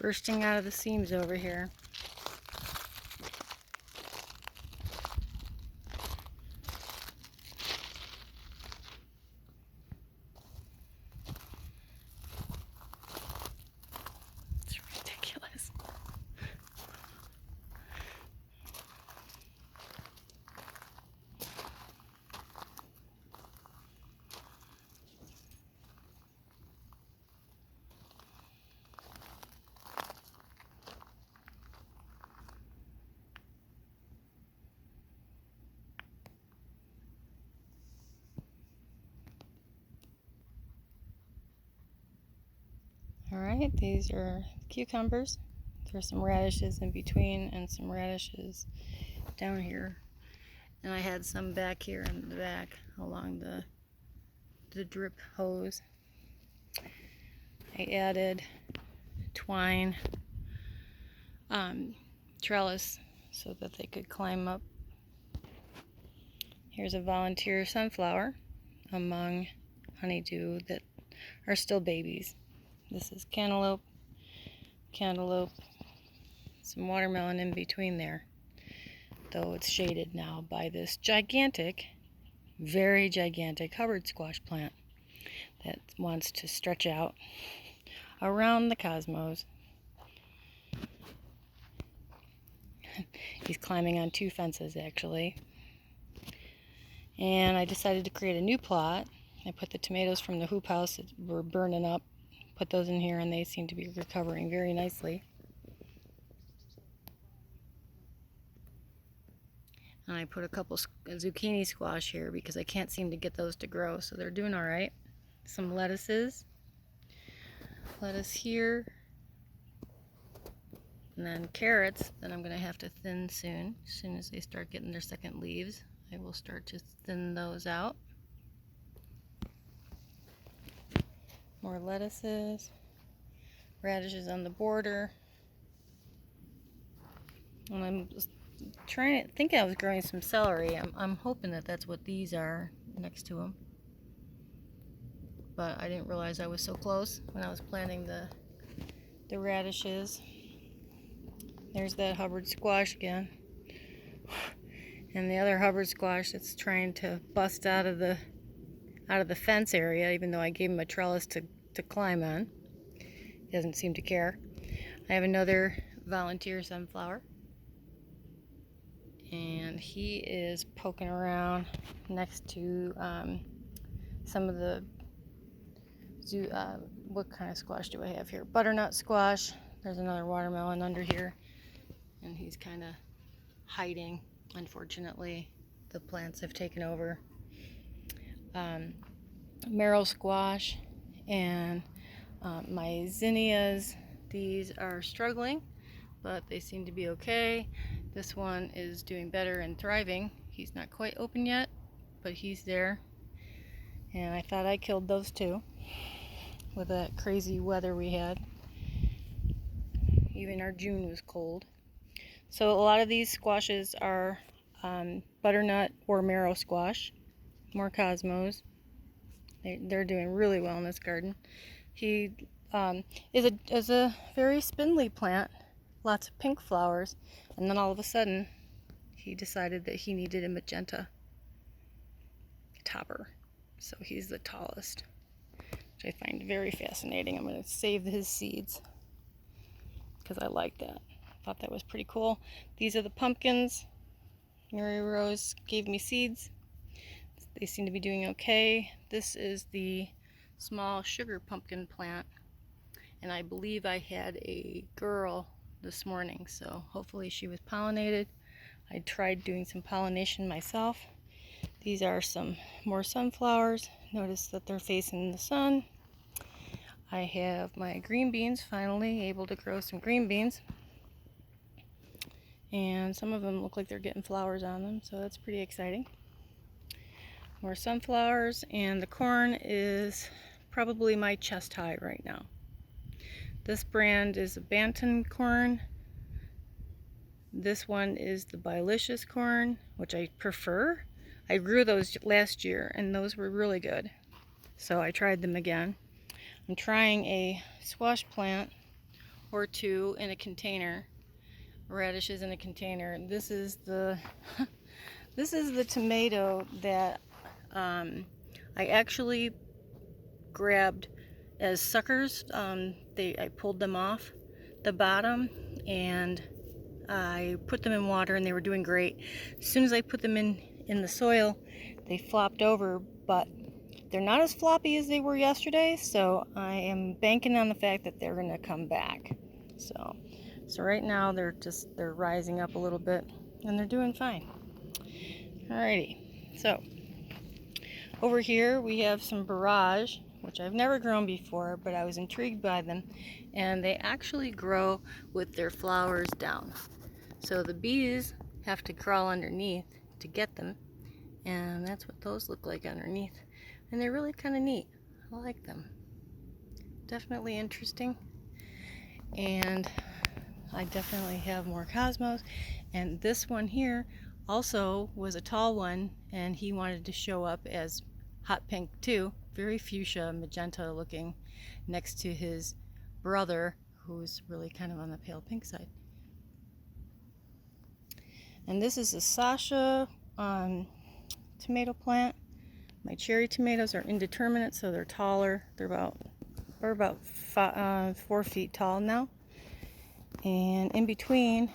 bursting out of the seams over here. It's ridiculous. Alright, these are cucumbers. There's some radishes in between and some radishes down here. And I had some back here in the back along the drip hose. I added twine trellis so that they could climb up. Here's a volunteer sunflower among honeydew that are still babies. This is cantaloupe, some watermelon in between there, though it's shaded now by this gigantic, very gigantic Hubbard squash plant that wants to stretch out around the cosmos. He's climbing on 2 fences actually. And I decided to create a new plot. I put the tomatoes from the hoop house that were burning up, put those in here, and they seem to be recovering very nicely. And I put a couple zucchini squash here because I can't seem to get those to grow, so they're doing all right. Some lettuce here, and then carrots that I'm going to have to thin soon. As soon as they start getting their second leaves, I will start to thin those out. More lettuces, radishes on the border. And I'm trying to think I was growing some celery. I'm hoping that that's what these are next to them. But I didn't realize I was so close when I was planting the radishes. There's that Hubbard squash again. And the other Hubbard squash that's trying to bust out of the fence area, even though I gave him a trellis to climb on. He doesn't seem to care. I have another volunteer sunflower, and he is poking around next to some of the what kind of squash do I have here? Butternut squash. There's another watermelon under here, and he's kind of hiding. Unfortunately, the plants have taken over. Marrow squash and my zinnias. These are struggling, but they seem to be okay. This one is doing better and thriving. He's not quite open yet, but he's there. And I thought I killed those too with that crazy weather we had. Even our June was cold. So a lot of these squashes are butternut or marrow squash. More cosmos. They're doing really well in this garden. He is a very spindly plant, lots of pink flowers, and then all of a sudden he decided that he needed a magenta topper. So he's the tallest, which I find very fascinating. I'm going to save his seeds because I like that. Thought that was pretty cool. These are the pumpkins. Mary Rose gave me seeds. They seem to be doing okay. This is the small sugar pumpkin plant, and I believe I had a girl this morning, so hopefully she was pollinated. I tried doing some pollination myself. These are some more sunflowers. Notice that they're facing the sun. I have my green beans, finally able to grow some green beans. And some of them look like they're getting flowers on them, so that's pretty exciting. More sunflowers, and the corn is probably my chest high right now. This brand is a Bantam corn. This one is the Bilicious corn, which I prefer. I grew those last year, and those were really good, so I tried them again. I'm trying a squash plant or two in a container, radishes in a container. And this is the this is the tomato that I actually grabbed as suckers. I pulled them off the bottom and I put them in water and they were doing great. As soon as I put them in the soil, they flopped over, but they're not as floppy as they were yesterday, so I am banking on the fact that they're going to come back. So right now they're rising up a little bit and they're doing fine. Alrighty, so over here we have some barrage, which I've never grown before, but I was intrigued by them, and they actually grow with their flowers down. So the bees have to crawl underneath to get them, and that's what those look like underneath. And they're really kind of neat. I like them. Definitely interesting. And I definitely have more cosmos. And this one here also was a tall one, and he wanted to show up as hot pink too. Very fuchsia, magenta looking, next to his brother, who's really kind of on the pale pink side. And this is a Sasha tomato plant. My cherry tomatoes are indeterminate, so they're taller. They're about 4 feet tall now. And in between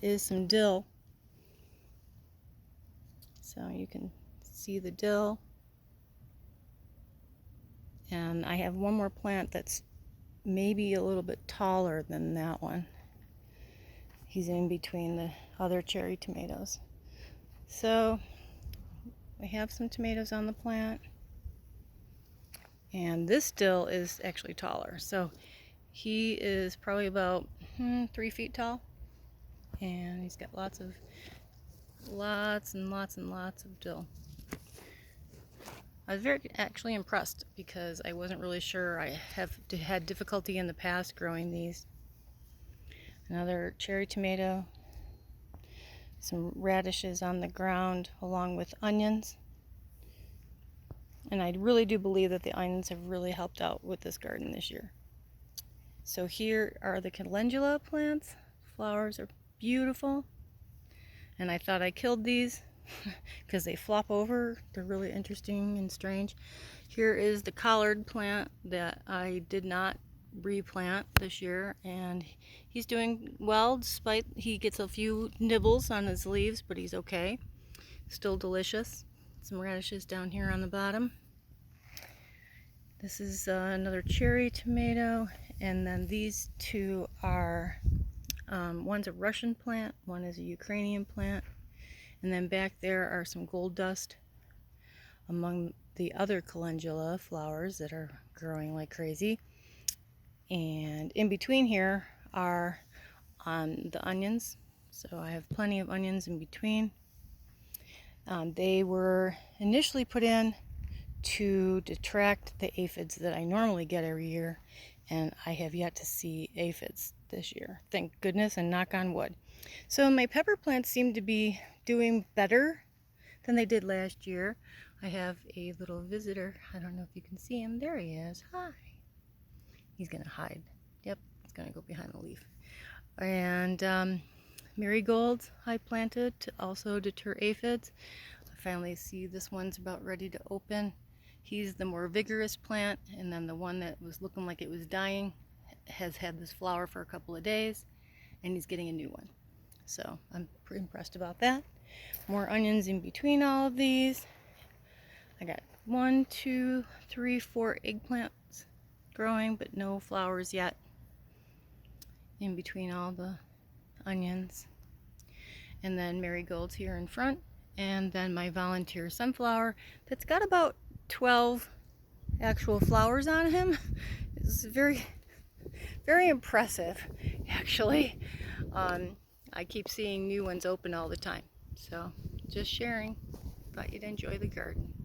is some dill. So you can see the dill. And I have one more plant that's maybe a little bit taller than that one. He's in between the other cherry tomatoes. So we have some tomatoes on the plant. And this dill is actually taller. So he is probably about 3 feet tall. And he's got lots and lots of dill. I was actually impressed because I wasn't really sure. I have had difficulty in the past growing these. Another cherry tomato, some radishes on the ground along with onions. And I really do believe that the onions have really helped out with this garden this year. So here are the calendula plants. Flowers are beautiful. And I thought I killed these because they flop over. They're really interesting and strange. Here is the collard plant that I did not replant this year, and he's doing well despite he gets a few nibbles on his leaves, but he's okay. Still delicious. Some radishes down here on the bottom. This is another cherry tomato, and then these two are one's a Russian plant, one is a Ukrainian plant, and then back there are some gold dust among the other calendula flowers that are growing like crazy. And in between here are the onions. So I have plenty of onions in between. They were initially put in to detract the aphids that I normally get every year, and I have yet to see aphids this year. Thank goodness, and knock on wood. So my pepper plants seem to be doing better than they did last year. I have a little visitor. I don't know if you can see him. There he is. Hi. He's going to hide. Yep, he's going to go behind the leaf. And marigolds I planted to also deter aphids. I finally see this one's about ready to open. He's the more vigorous plant, and then the one that was looking like it was dying has had this flower for a couple of days, and he's getting a new one. So I'm pretty impressed about that. More onions in between all of these. I got 1, 2, 3, 4 eggplants growing, but no flowers yet in between all the onions. And then marigolds here in front, and then my volunteer sunflower that's got about 12 actual flowers on him. It's very impressive, actually. I keep seeing new ones open all the time, so just sharing. Thought you'd enjoy the garden.